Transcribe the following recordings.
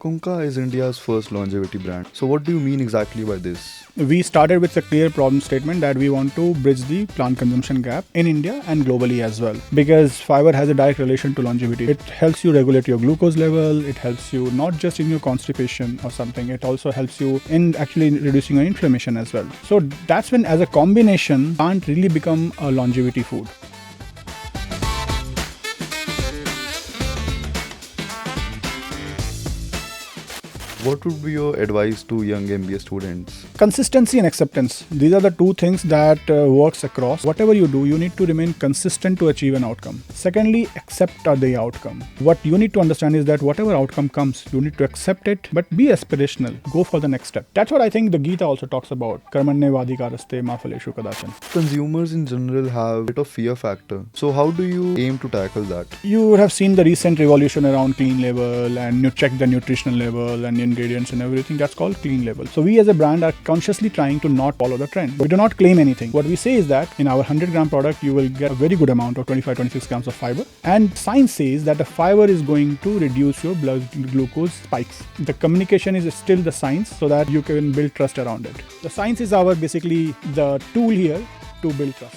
Akunka is India's first longevity brand. So what do you mean exactly by this? We started with a clear problem statement that we want to bridge the plant consumption gap in India and globally as well. Because fiber has a direct relation to longevity. It helps you regulate your glucose level. It helps you not just in your constipation or something. It also helps you in actually reducing your inflammation as well. So that's when as a combination, plant really become a longevity food. What would be your advice to young MBA students? Consistency and acceptance. These are the two things that works across. Whatever you do, you need to remain consistent to achieve an outcome. Secondly, accept the outcome. What you need to understand is that whatever outcome comes, you need to accept it, but be aspirational. Go for the next step. That's what I think the Gita also talks about. Karmanye vadikaraste ma phaleshu kadachan. Consumers in general have a bit of fear factor. So how do you aim to tackle that? You would have seen the recent revolution around clean label, and you check the nutritional level and ingredients and everything. That's called clean label. So we as a brand are consciously trying to not follow the trend. We do not claim anything. What we say is that in our 100 gram product, you will get a very good amount of 25-26 grams of fiber. And science says that the fiber is going to reduce your blood glucose spikes. The communication is still the science so that you can build trust around it. The science is our basically the tool here to build trust.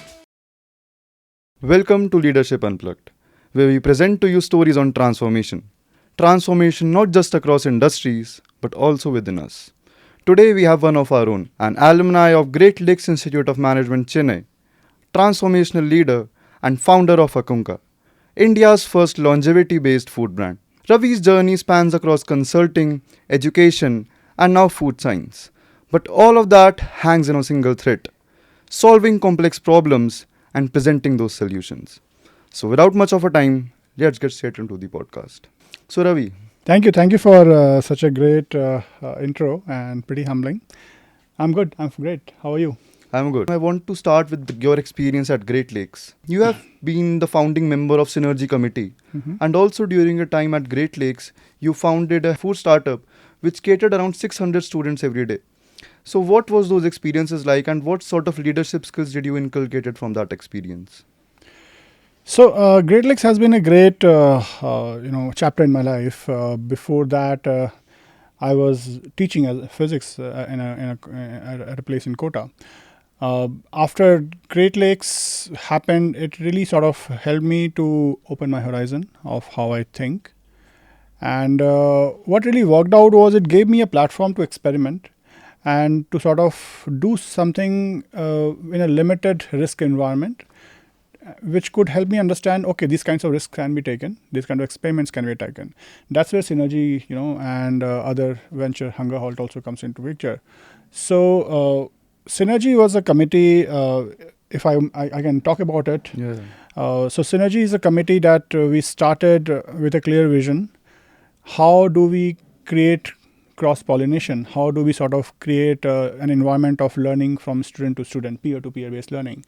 Welcome to Leadership Unplugged, where we present to you stories on transformation. Transformation not just across industries, but also within us. Today we have one of our own, an alumni of Great Lakes Institute of Management, Chennai, transformational leader and founder of Akunka, India's first longevity-based food brand. Ravi's journey spans across consulting, education, and now food science. But all of that hangs in a single thread, solving complex problems and presenting those solutions. So without much of a time, let's get straight into the podcast. So Ravi. Thank you for such a great intro and pretty humbling. I'm good. I'm great. How are you? I'm good. I want to start with your experience at Great Lakes. You have been the founding member of Synergy Committee, and also during your time at Great Lakes, you founded a food startup which catered around 600 students every day. So what was those experiences like, and what sort of leadership skills did you inculcate from that experience? So Great Lakes has been a great chapter in my life. Before that, I was teaching as physics at a place in Kota. After Great Lakes happened, it really sort of helped me to open my horizon of how I think. And what really worked out was it gave me a platform to experiment and to sort of do something in a limited risk environment, which could help me understand, okay, these kinds of risks can be taken, these kind of experiments can be taken. That's where Synergy, and other venture, Hunger Halt also comes into picture. So Synergy was a committee, if I can talk about it. Yeah. So Synergy is a committee that we started with a clear vision. How do we create cross-pollination? How do we sort of create an environment of learning from student to student, peer-to-peer based learning?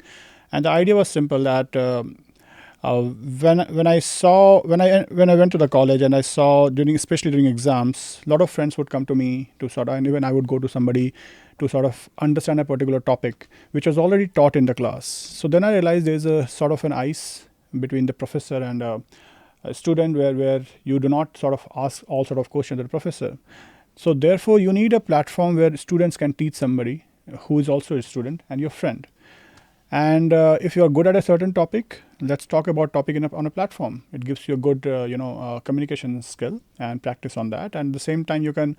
And the idea was simple that when I went to the college and I saw especially during exams, a lot of friends would come to me to sort of, and even I would go to somebody to sort of understand a particular topic which was already taught in the class. So then I realized there's a sort of an ice between the professor and a student where you do not sort of ask all sort of questions to the professor. So therefore you need a platform where students can teach somebody who is also a student and your friend. And if you are good at a certain topic, let's talk about topic on a platform. It gives you a good, communication skill and practice on that. And at the same time, you can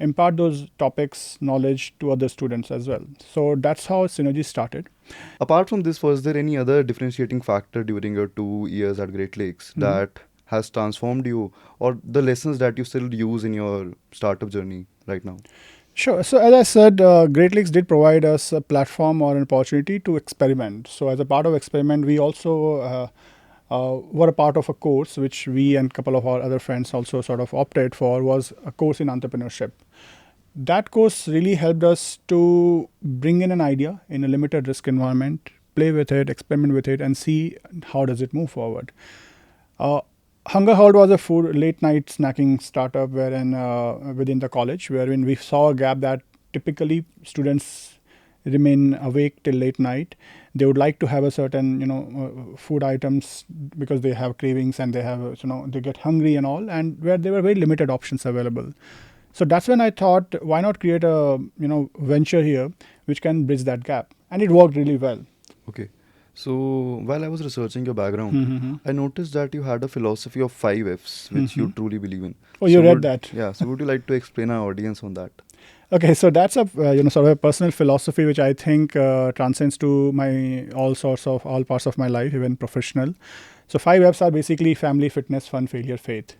impart those topics, knowledge to other students as well. So that's how Synergy started. Apart from this, was there any other differentiating factor during your 2 years at Great Lakes that has transformed you, or the lessons that you still use in your startup journey right now? Sure. So as I said, Great Lakes did provide us a platform or an opportunity to experiment. So as a part of experiment, we also were a part of a course which we and a couple of our other friends also sort of opted for, was a course in entrepreneurship. That course really helped us to bring in an idea in a limited risk environment, play with it, experiment with it, and see how does it move forward. Hunger Halt was a food late night snacking startup wherein within the college, wherein we saw a gap that typically students remain awake till late night. They would like to have a certain, food items because they have cravings and they have, they get hungry and all, and where there were very limited options available. So that's when I thought, why not create a, venture here which can bridge that gap, and it worked really well. Okay. So while I was researching your background, Mm-hmm. I noticed that you had a philosophy of 5 Fs, which you truly believe in. Oh, you So read would- that? Yeah. So would you like to explain our audience on that? Okay, so that's a sort of a personal philosophy which I think transcends to my all parts of my life, even professional. So 5 Fs are basically family, fitness, fun, failure, faith,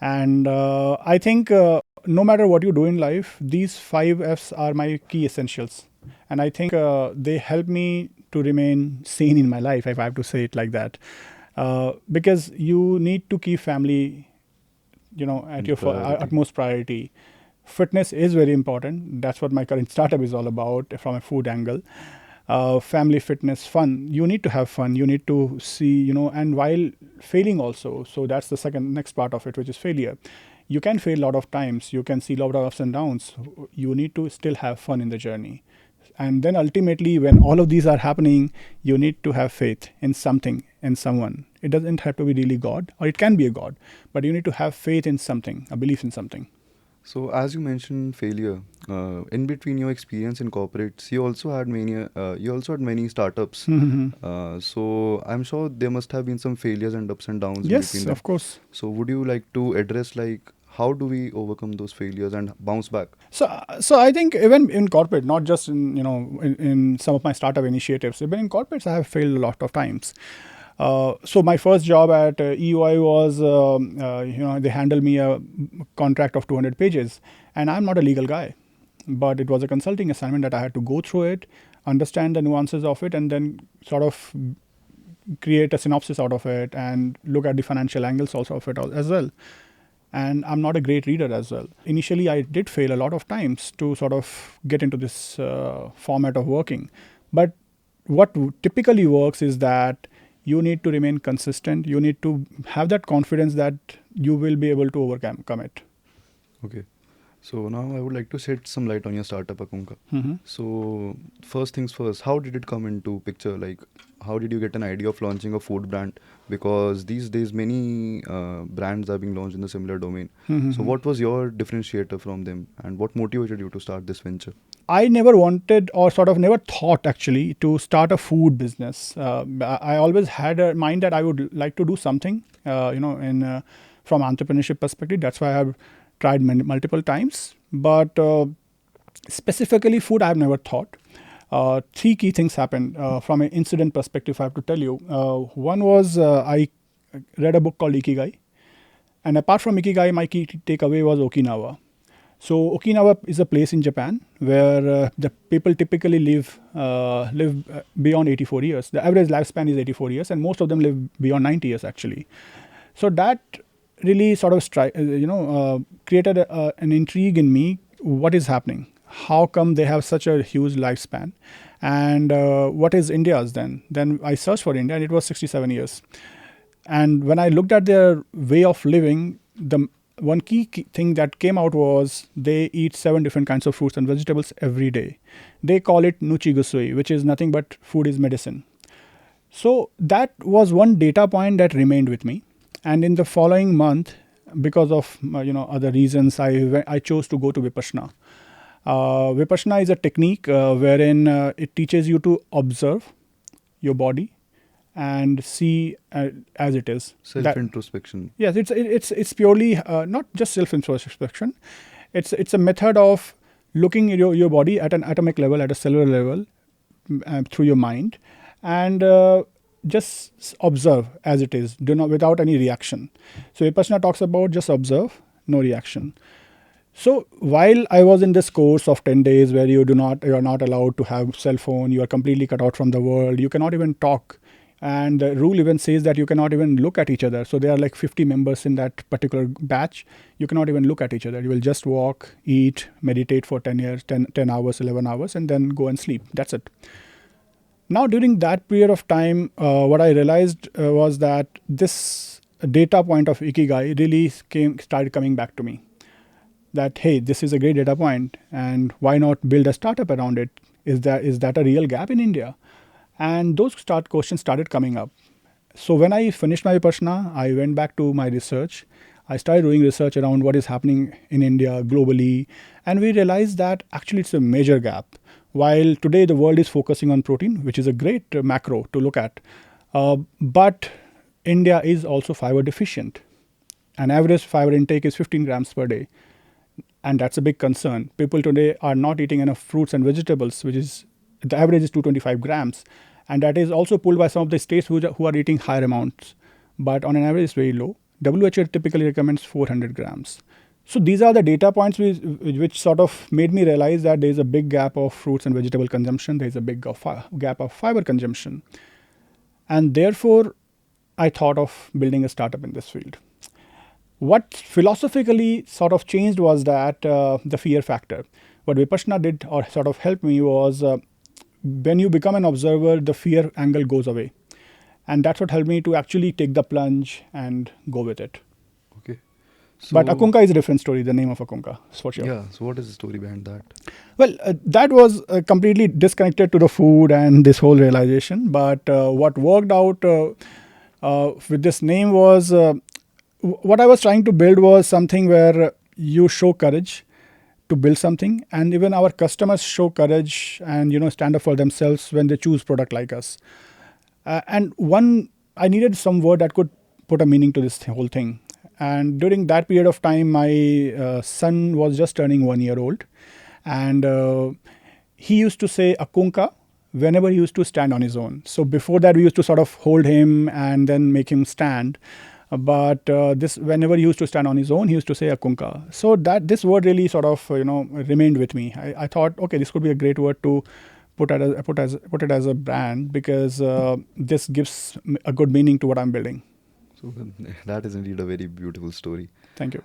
and I think no matter what you do in life, these 5 Fs are my key essentials, and I think they help me to remain sane in my life, if I have to say it like that, because you need to keep family, at your Priority. utmost priority. Fitness is very important. That's what my current startup is all about from a food angle. Family, fitness, fun. You need to have fun. You need to see, and while failing also. So that's the next part of it, which is failure. You can fail a lot of times. You can see a lot of ups and downs. You need to still have fun in the journey. And then ultimately, when all of these are happening, you need to have faith in something, in someone. It doesn't have to be really God, or it can be a God, but you need to have faith in something, a belief in something. So as you mentioned failure, in between your experience in corporates, you also had many startups. So I'm sure there must have been some failures and ups and downs in Yes, between them. of course. So would you like to address like how do we overcome those failures and bounce back? So I think even in corporate, not just in some of my startup initiatives, even in corporates, I have failed a lot of times. So my first job at EY was, they handled me a contract of 200 pages, and I'm not a legal guy, but it was a consulting assignment that I had to go through it, understand the nuances of it, and then sort of create a synopsis out of it and look at the financial angles also of it as well. And I'm not a great reader as well. Initially, I did fail a lot of times to sort of get into this format of working. But what typically works is that you need to remain consistent. You need to have that confidence that you will be able to overcome it. Okay. So now I would like to shed some light on your startup, Akunka. Mm-hmm. So first things first, how did it come into picture? Like, how did you get an idea of launching a food brand? Because these days many brands are being launched in the similar domain. Mm-hmm. So what was your differentiator from them, and what motivated you to start this venture? I never wanted, or sort of never thought actually, to start a food business. I always had a mind that I would like to do something, from entrepreneurship perspective. That's why I have tried multiple times. But specifically food, I have never thought. Three key things happened from an incident perspective, I have to tell you. One was I read a book called Ikigai. And apart from Ikigai, my key takeaway was Okinawa. So Okinawa is a place in Japan where the people typically live beyond 84 years. The average lifespan is 84 years, and most of them live beyond 90 years actually. So that really sort of created an intrigue in me. What is happening? How come they have such a huge lifespan? And what is India's then? Then I searched for India, and it was 67 years. And when I looked at their way of living, the one key thing that came out was they eat 7 different kinds of fruits and vegetables every day. They call it nuchi gusui, which is nothing but food is medicine. So that was one data point that remained with me. And in the following month, because of other reasons, I chose to go to Vipassana. Vipassana is a technique wherein it teaches you to observe your body and see as it is. Self-introspection. Yes, it's purely not just self-introspection. It's a method of looking at your body at an atomic level, at a cellular level, through your mind, and just observe as it is, without any reaction. So Vipassana talks about just observe, no reaction. So while I was in this course of 10 days where you are not allowed to have cell phone, you are completely cut out from the world, you cannot even talk. And the rule even says that you cannot even look at each other. So there are like 50 members in that particular batch. You cannot even look at each other. You will just walk, eat, meditate for 10 hours, 11 hours, and then go and sleep. That's it. Now, during that period of time, what I realized was that this data point of Ikigai really started coming back to me. That, hey, this is a great data point, and why not build a startup around it? Is that a real gap in India? And those questions started coming up. So when I finished my Vipassana, I went back to my research. I started doing research around what is happening in India, globally, and we realized that actually it's a major gap. While today the world is focusing on protein, which is a great macro to look at, but India is also fiber deficient. An average fiber intake is 15 grams per day, and that's a big concern. People today are not eating enough fruits and vegetables, which is the average is 225 grams, and that is also pulled by some of the states who are eating higher amounts, but on an average it's very low. WHO typically recommends 400 grams. So these are the data points which sort of made me realize that there is a big gap of fruits and vegetable consumption. There is a big gap of fiber consumption, and therefore I thought of building a startup in this field. What philosophically sort of changed was that the fear factor. What Vipassana did or sort of helped me was when you become an observer, the fear angle goes away. And that's what helped me to actually take the plunge and go with it. Okay. But Akunka is a different story, the name of Akunka, for sure. Yeah, so what is the story behind that? Well, that was completely disconnected to the food and this whole realization. But what worked out with this name was what I was trying to build was something where you show courage to build something, and even our customers show courage and stand up for themselves when they choose product like us. And I needed some word that could put a meaning to this whole thing. And during that period of time, my son was just turning 1 year old, and he used to say Akunka whenever he used to stand on his own. So before that, we used to sort of hold him and then make him stand. But this, whenever he used to stand on his own, he used to say Akunka. So that this word really sort of remained with me. I thought, okay, this could be a great word to put it as a brand, because this gives a good meaning to what I'm building. So that is indeed a very beautiful story. Thank you.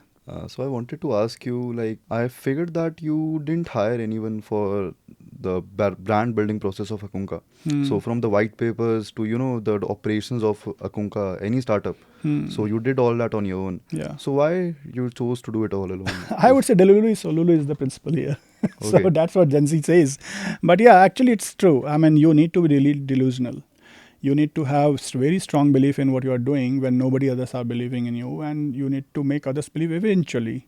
So I wanted to ask you, like, I figured that you didn't hire anyone for the brand building process of Akunka. So from the white papers to, the operations of Akunka, any startup. So you did all that on your own. Yeah. So why you chose to do it all alone? I would say delivery solo is the principle here. So Okay. that's what Gen Z says. But yeah, actually it's true. I mean, you need to be really delusional. You need to have very strong belief in what you are doing when nobody others are believing in you, and you need to make others believe eventually.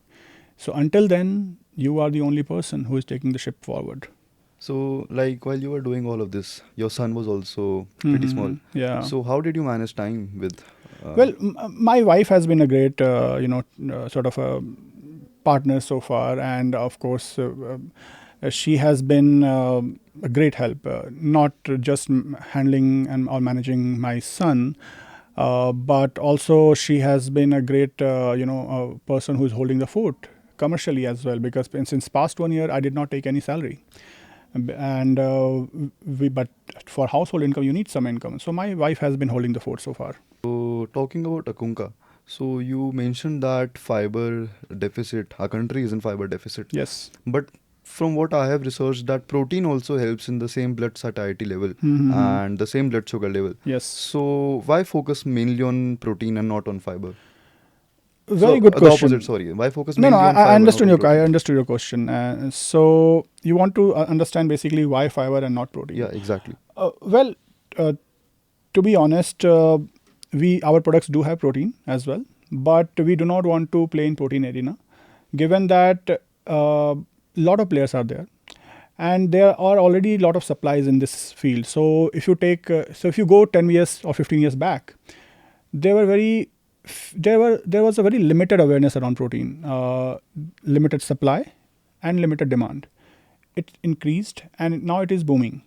So until then, you are the only person who is taking the ship forward. So, like, while you were doing all of this, your son was also pretty small. Yeah. So how did you manage time with? Well, my wife has been a great, sort of a partner so far, and of course, she has been a great help, not just handling and or managing my son, but also she has been a great, person who is holding the fort commercially as well. Because since past 1 year, I did not take any salary, and but for household income, you need some income. So my wife has been holding the fort so far. So talking about Akunka, so you mentioned that fiber deficit, our country is in fiber deficit. Yes. But from what I have researched, that protein also helps in the same blood satiety level and the same blood sugar level. Yes. So why focus mainly on protein and not on fiber? Very So, good question. The opposite, sorry. Why focus No, mainly no, on fiber? I understood not on I protein? understood your question. So you want to understand basically why fiber and not protein? Yeah, exactly. Well, to be honest, our products do have protein as well, but we do not want to play in protein arena, given that a lot of players are there, and there are already a lot of supplies in this field. So if you take, if you go 10 years or 15 years back, there was a very limited awareness around protein, limited supply and limited demand. It increased and now it is booming.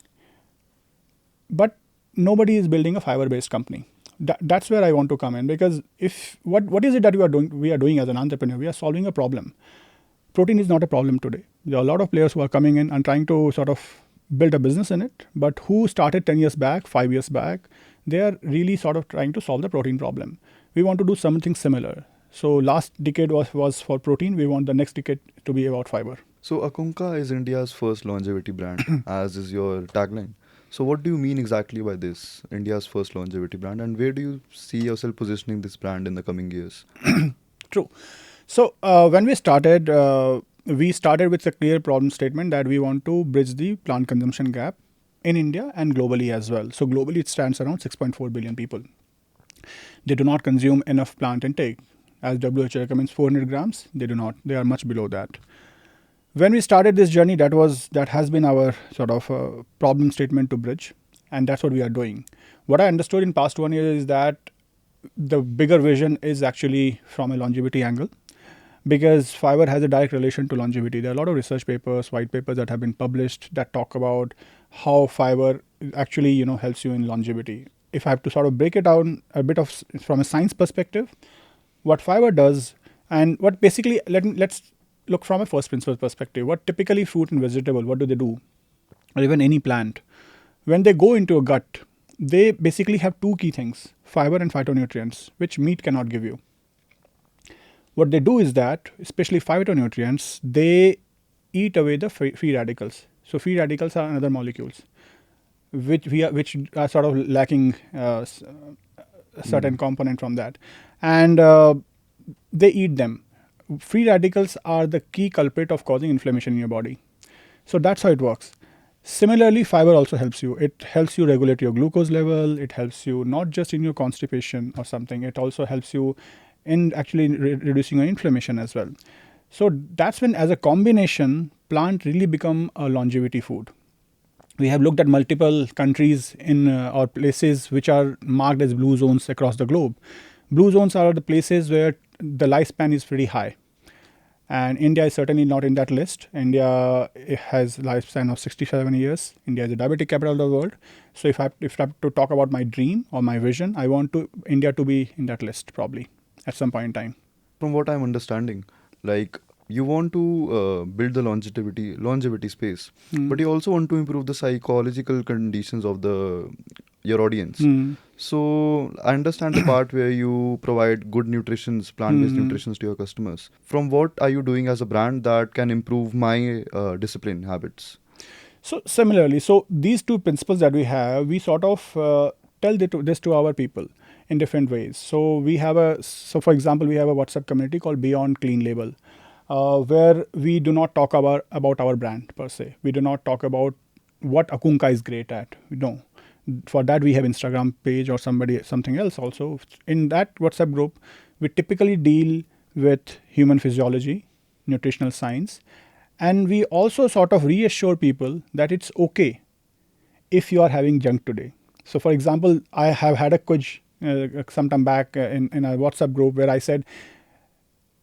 But nobody is building a fiber-based company. That's where I want to come in, because if what is it that we are doing as an entrepreneur? We are solving a problem. Protein is not a problem today. There are a lot of players who are coming in and trying to sort of build a business in it, but who started 10 years back, 5 years back, they are really sort of trying to solve the protein problem. We want to do something similar. So last decade was for protein. We want the next decade to be about fiber. So Akunka is India's first longevity brand, as is your tagline. So what do you mean exactly by this, India's first longevity brand, and where do you see yourself positioning this brand in the coming years? True. So when we started with a clear problem statement that we want to bridge the plant consumption gap in India and globally as well. So globally, it stands around 6.4 billion people. They do not consume enough plant intake. As WHO recommends 400 grams, they do not. They are much below that. When we started this journey, that has been our sort of problem statement to bridge, and that's what we are doing. What I understood in past 1 year is that the bigger vision is actually from a longevity angle, because fiber has a direct relation to longevity. There are a lot of research papers, white papers that have been published that talk about how fiber actually helps you in longevity. If I have to sort of break it down a bit of from a science perspective, what fiber does, and what basically let's look from a first principles perspective. What typically fruit and vegetable, what do they do, or even any plant, when they go into a gut, they basically have two key things: fiber and phytonutrients, which meat cannot give you. What they do is that, especially phytonutrients, they eat away the free radicals. So free radicals are another molecules which are sort of lacking a certain component from that, and they eat them. Free radicals are the key culprit of causing inflammation in your body. So that's how it works. Similarly, fiber also helps you. It helps you regulate your glucose level. It helps you not just in your constipation or something. It also helps you in actually reducing your inflammation as well. So that's when, as a combination, plant really become a longevity food. We have looked at multiple countries in or places which are marked as blue zones across the globe. Blue zones are the places where the lifespan is pretty high. And India is certainly not in that list. India has lifespan of 67 years. India is the diabetic capital of the world. So if I have to talk about my dream or my vision, I want India to be in that list probably at some point in time. From what I'm understanding, like you want to build the longevity space, but you also want to improve the psychological conditions of your audience. So I understand the part where you provide good plant-based nutritions to your customers. From what are you doing as a brand that can improve my discipline habits? So similarly, these two principles that we have, we sort of tell this to our people in different ways. So for example, we have a WhatsApp community called Beyond Clean Label, where we do not talk about our brand per se. We do not talk about what Akunka is great at. No. For that, we have Instagram page or something else also. In that WhatsApp group, we typically deal with human physiology, nutritional science, and we also sort of reassure people that it's okay if you are having junk today. So, for example, I have had a quiz some time back in a WhatsApp group where I said,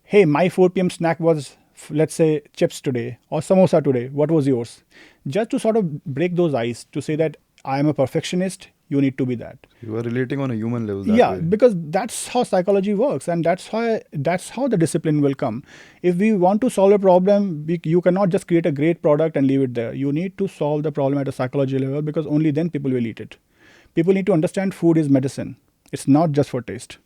hey, my 4 p.m. snack was, let's say, chips today or samosa today. What was yours? Just to sort of break those ice, to say that I am a perfectionist, you need to be that. You are relating on a human level that way. way. Because that's how psychology works, and that's how the discipline will come. If we want to solve a problem, you cannot just create a great product and leave it there. You need to solve the problem at a psychology level, because only then people will eat it. People need to understand food is medicine. It's not just for taste.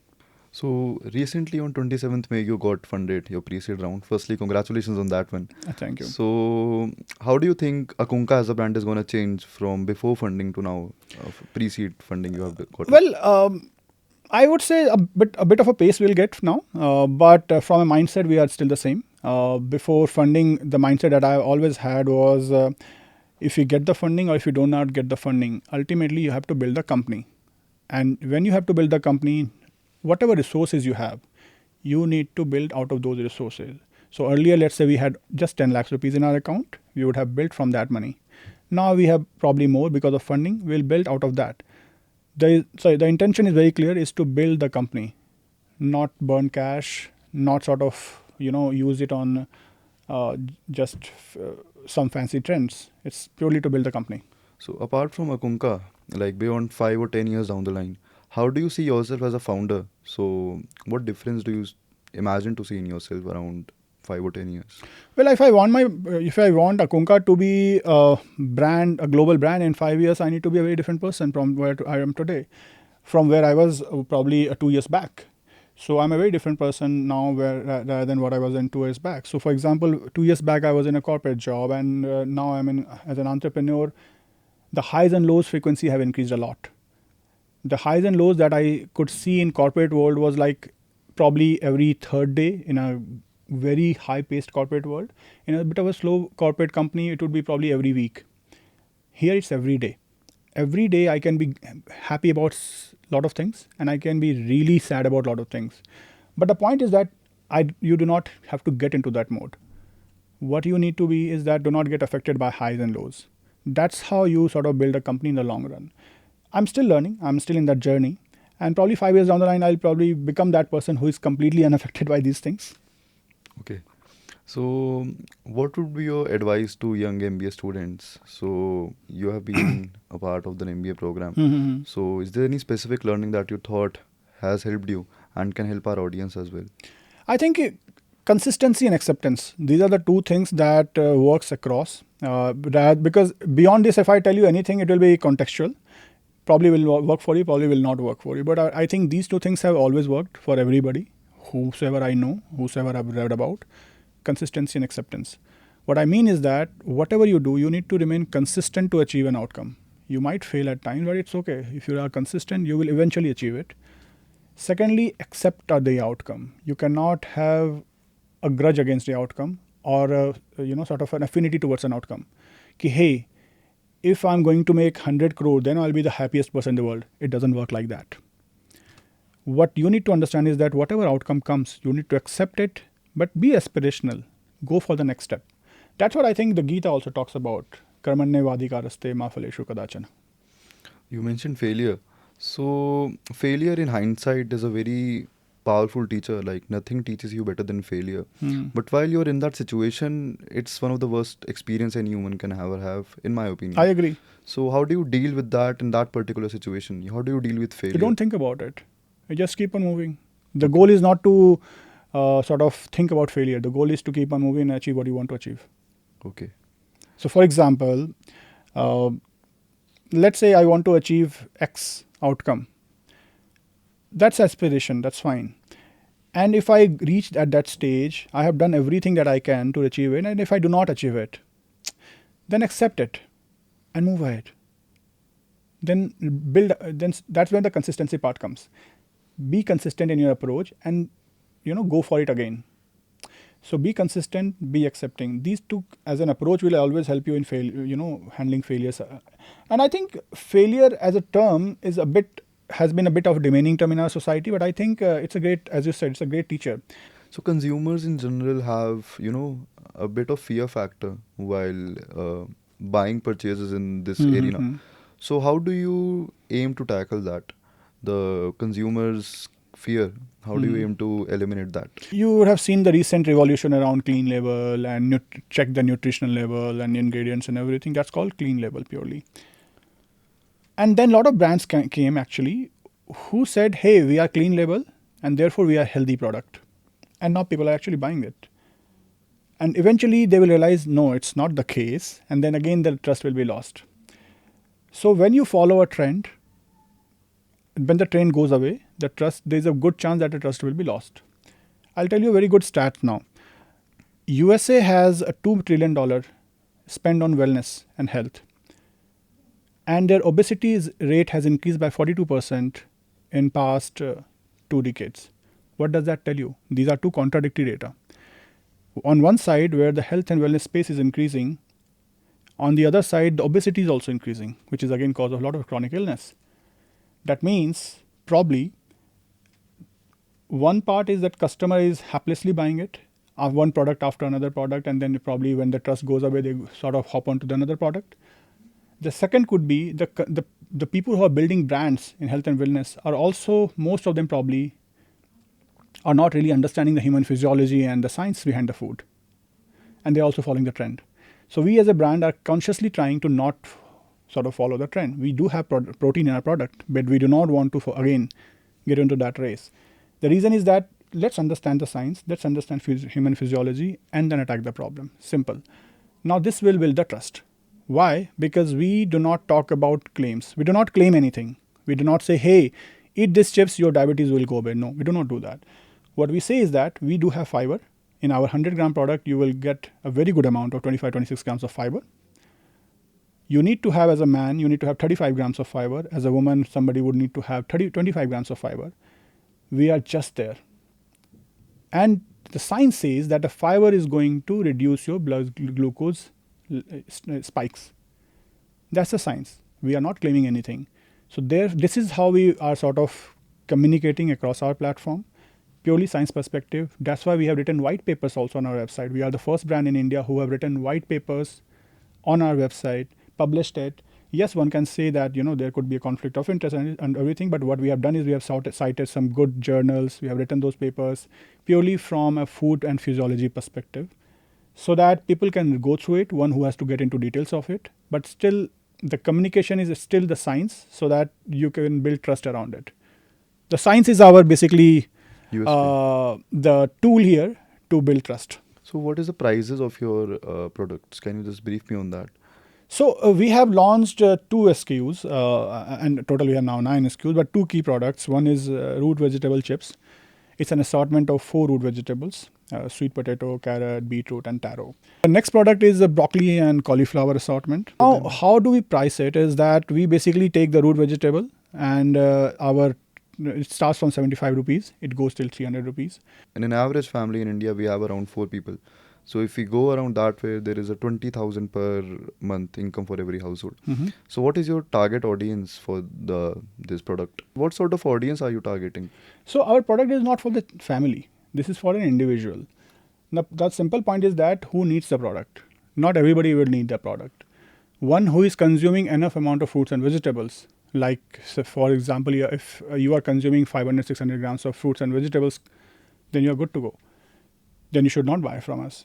So recently on 27th May, you got funded your pre-seed round. Firstly, congratulations on that one. Thank you. So how do you think Akunka as a brand is going to change from before funding to now pre-seed funding you have got? Well, I would say a bit of a pace we'll get now, but from a mindset, we are still the same. Before funding, the mindset that I always had was, if you get the funding or if you do not get the funding, ultimately you have to build a company. And when you have to build the company, whatever resources you have, you need to build out of those resources. So earlier, let's say we had just 10 lakhs rupees in our account, we would have built from that money. Now we have probably more because of funding, we'll build out of that. The intention is very clear, is to build the company, not burn cash, not sort of, use it on some fancy trends. It's purely to build the company. So apart from Akunka, like beyond 5 or 10 years down the line, how do you see yourself as a founder? So what difference do you imagine to see in yourself around 5 or 10 years? Well, if I want Akunka to be a global brand in 5 years, I need to be a very different person from where I am today, from where I was probably 2 years back. So I'm a very different person now rather than what I was in 2 years back. So for example, 2 years back, I was in a corporate job, and now I'm as an entrepreneur. The highs and lows frequency have increased a lot. The highs and lows that I could see in corporate world was like probably every third day in a very high-paced corporate world. In a bit of a slow corporate company, it would be probably every week. Here it's every day. every day I can be happy about a lot of things and I can be really sad about a lot of things. But the point is that you do not have to get into that mode. What you need to be is that do not get affected by highs and lows. That's how you sort of build a company in the long run. I'm still learning. I'm still in that journey. And probably 5 years down the line, I'll probably become that person who is completely unaffected by these things. Okay. So, what would be your advice to young MBA students? So, you have been a part of the MBA program. Mm-hmm. So, is there any specific learning that you thought has helped you and can help our audience as well? I think consistency and acceptance. These are the two things that works across. Because beyond this, if I tell you anything, it will be contextual. Probably will work for you, probably will not work for you. But I think these two things have always worked for everybody, whosoever I know, whosoever I've read about. Consistency and acceptance. What I mean is that whatever you do, you need to remain consistent to achieve an outcome. You might fail at times, but it's okay. If you are consistent, you will eventually achieve it. Secondly, accept the outcome. You cannot have a grudge against the outcome or sort of an affinity towards an outcome. Ki, hey, if I'm going to make 100 crore, then I'll be the happiest person in the world. It doesn't work like that. What you need to understand is that whatever outcome comes, you need to accept it, but be aspirational. Go for the next step. That's what I think the Gita also talks about. Karmanne vadikaraste ma phaleshu kadachana. You mentioned failure. So, failure in hindsight is a very powerful teacher. Like, nothing teaches you better than failure. But while you're in that situation, it's one of the worst experience any human can ever have, in my opinion. I agree. So, how do you deal with that in that particular situation? How do you deal with failure? You don't think about it. You just keep on moving. The goal is not to sort of think about failure. The goal is to keep on moving and achieve what you want to achieve. Okay. So, for example, let's say I want to achieve X outcome. That's aspiration. That's fine. And if I reach at that stage, I have done everything that I can to achieve it. And if I do not achieve it, then accept it and move ahead. Then that's when the consistency part comes. Be consistent in your approach and go for it again. So be consistent, be accepting. These two as an approach will always help you in handling failures. And I think failure as a term has been a bit of a demeaning term in our society, but I think it's a great, as you said, it's a great teacher. So consumers in general have, a bit of fear factor while buying purchases in this arena. So how do you aim to tackle that? The consumers' fear, how do you aim to eliminate that? You would have seen the recent revolution around clean label and check the nutritional level and ingredients and everything. That's called clean label purely. And then a lot of brands came actually who said, hey, we are clean label and therefore we are healthy product. And now people are actually buying it. And eventually they will realize, no, it's not the case. And then again, the trust will be lost. So when you follow a trend, when the trend goes away, there's a good chance that the trust will be lost. I'll tell you a very good stat now. USA has a $2 trillion spend on wellness and health. And their obesity rate has increased by 42% in past 2 decades. What does that tell you? These are two contradictory data. On one side, where the health and wellness space is increasing, on the other side, the obesity is also increasing, which is again cause of a lot of chronic illness. That means probably one part is that customer is haplessly buying it, one product after another product, and then probably when the trust goes away, they sort of hop onto the another product. The second could be the people who are building brands in health and wellness are also, most of them probably, are not really understanding the human physiology and the science behind the food. And they're also following the trend. So we as a brand are consciously trying to not sort of follow the trend. We do have protein in our product, but we do not want to, again, get into that race. The reason is that let's understand the science, let's understand human physiology, and then attack the problem. Simple. Now this will build the trust. Why? Because we do not talk about claims. We do not claim anything. We do not say, hey, eat this chips, your diabetes will go away. No, we do not do that. What we say is that we do have fiber. In our 100-gram product, you will get a very good amount of 25-26 grams of fiber. You need to have, as a man, you need to have 35 grams of fiber. As a woman, somebody would need to have 25 grams of fiber. We are just there. And the science says that the fiber is going to reduce your blood glucose spikes. That's the science. We are not claiming anything. So this is how we are sort of communicating across our platform, purely science perspective. That's why we have written white papers also on our website. We are the first brand in India who have written white papers on our website, published it. Yes, one can say that there could be a conflict of interest and everything, but what we have done is we have cited some good journals. We have written those papers purely from a food and physiology perspective, so that people can go through it. One who has to get into details of it, but still the communication is still the science, so that you can build trust around it. The science is our basically the tool here to build trust. So what is the prices of your products? Can you just brief me on that? So we have launched 2 SKUs, and total we have now 9 SKUs, but 2 key products. One is root vegetable chips. It's an assortment of 4 root vegetables: sweet potato, carrot, beetroot, and taro. The next product is the broccoli and cauliflower assortment. Now, how do we price it? Is that we basically take the root vegetable, and it starts from 75 rupees. It goes till 300 rupees. In an average family in India, we have around 4 people. So if we go around that way, there is a 20,000 per month income for every household. Mm-hmm. So what is your target audience for this product? What sort of audience are you targeting? So our product is not for the family. This is for an individual. Now, the simple point is that who needs the product? Not everybody will need the product. One who is consuming enough amount of fruits and vegetables, like so for example, if you are consuming 500-600 grams of fruits and vegetables, then you are good to go. Then you should not buy from us.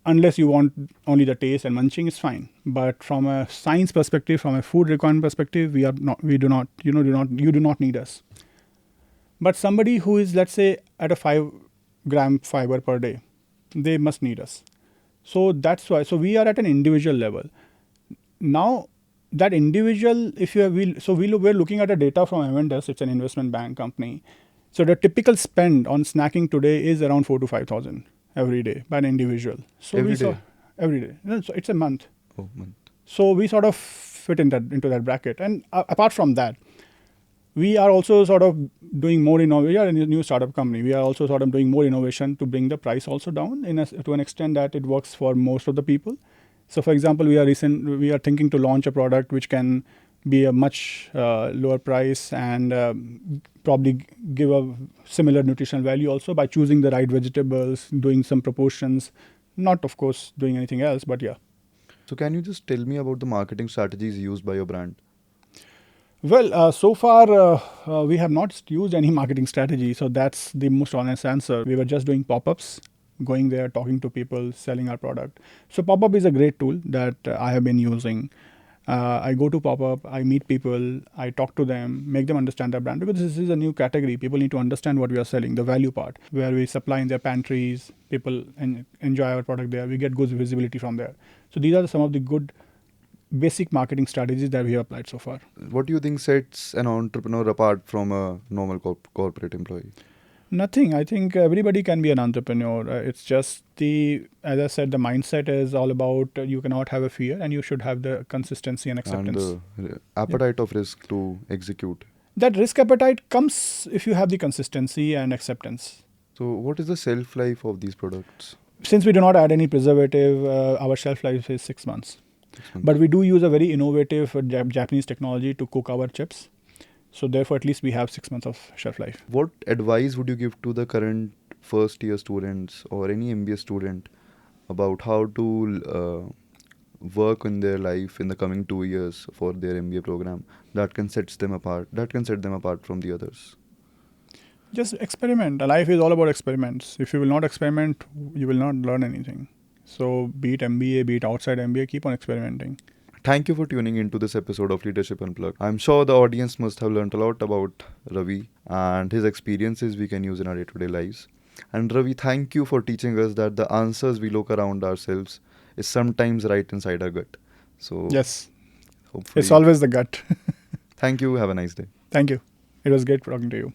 Unless you want only the taste and munching, it's fine. But from a science perspective, from a food requirement perspective, you do not need us. But somebody who is, let's say, at a 5-gram fiber per day, they must need us. So that's why. So we are at an individual level. Now, that individual, we're looking at the data from M&S. It's an investment bank company. So the typical spend on snacking today is around 4,000 to 5,000 every day by an individual. So every day? Every day. No, so it's a month. Oh, month. So we sort of fit into that bracket. And apart from that, we are also sort of doing more innovation. We are a new startup company. We are also sort of doing more innovation to bring the price also down to an extent that it works for most of the people. So for example, we are thinking to launch a product which can be a much lower price and probably give a similar nutritional value also by choosing the right vegetables, doing some proportions, not of course doing anything else, but yeah. So can you just tell me about the marketing strategies used by your brand? Well, so far we have not used any marketing strategy, so that's the most honest answer. We were just doing pop-ups, going there, talking to people, selling our product. So pop-up is a great tool that I have been using. I go to pop-up, I meet people, I talk to them, make them understand our brand, because this is a new category. People need to understand what we are selling, the value part, where we supply in their pantries, people enjoy our product there, we get good visibility from there. So these are some of the good basic marketing strategies that we have applied so far. What do you think sets an entrepreneur apart from a normal corporate employee? Nothing. I think everybody can be an entrepreneur. It's just as I said, the mindset is all about you cannot have a fear and you should have the consistency and acceptance. And the appetite of risk to execute. That risk appetite comes if you have the consistency and acceptance. So what is the shelf life of these products? Since we do not add any preservative, our shelf life is 6 months. 6 months. But we do use a very innovative Japanese technology to cook our chips. So therefore, at least we have 6 months of shelf life. What advice would you give to the current first year students or any MBA student about how to work in their life in the coming 2 years for their MBA program that can set them apart from the others? Just experiment. Life is all about experiments. If you will not experiment, you will not learn anything. So be it MBA, be it outside MBA, keep on experimenting. Thank you for tuning into this episode of Leadership Unplugged. I'm sure the audience must have learned a lot about Ravi and his experiences we can use in our day-to-day lives. And Ravi, thank you for teaching us that the answers we look around ourselves is sometimes right inside our gut. So yes, hopefully it's always the gut. Thank you. Have a nice day. Thank you. It was great talking to you.